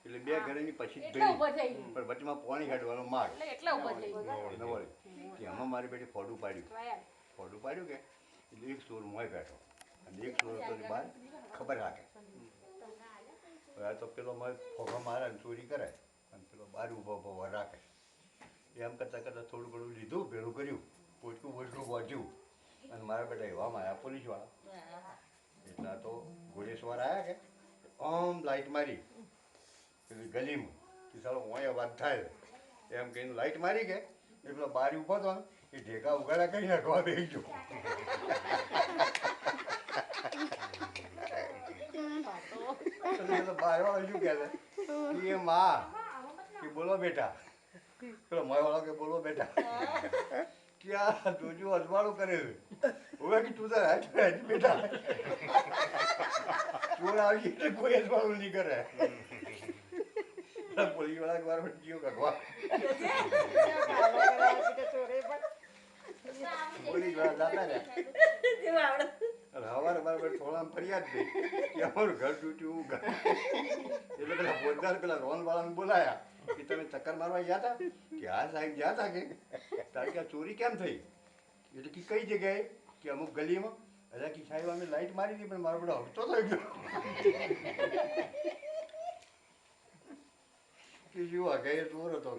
એટલે બે ઘરેની પછી જ એટલા ઊભા ગઈ થઈ પણ વચમાં પાણી કાઢવાનો માગ એટલે એટલા ઊભા થઈ નવળી કે આમાં મારી બેટી ફોડું પાડ્યું કે એટલે એક ચોર મોય બેઠો અને એક ચોર તો બહાર ખબર રાખે હવે આ તો પેલો મારે ફોફા મારે ને ચોરી કરે અને પેલો બહાર ઊભો રાખે એમ કરતાં કરતાં થોડું ઘણું લીધું ભેળું કર્યું પોચકું વાંચ્યું અને મારા બેટા એવામાં આવ્યા પોલીસવાળા એટલા તો ઘોડેસવાર આવ્યા કે આમ લાઈટ મારી પેલી ગલીમાં કે સાલો ઓય અવાજ થાય એમ કહીને લાઈટ મારી કે એ પેલો બારી ઊભો હતો ને એ ઢેકા ઉગાડા કરીને અગવા બેસી ગયો બારવાળો શું કહે છે કે માં કે બોલો બેટા પેલો મોયવાળો કે બોલો બેટા ક્યાં જોજો અજવાળું કરે છે હવે કે તું તાર હાથ બેટા ચોર આવી એટલે કોઈ અજવાળું નહીં કરે પોલીસ વાળા વાર ગયો કગવા પોલીસ વાળા જતા રહ્યા હવારે બરાબર થોડામાં ફરિયાદ થઈ કે અમારું ઘર તૂટ્યું એટલે પેલા બોલદાર પેલા રોન વાળાને બોલાયા કે તમે ચક્કર મારવા ગયા હતા કે હા સાહેબ ગયા હતા કે તારે કે ચોરી કેમ થઈ એટલે કે કઈ જગ્યાએ કે અમુક ગલીમાં એટલે કે સાહેબ અમે લાઈટ મારી હતી પણ મારો બધો હફતો થઈ ગયો કે શું આ ગયા ચોર હતો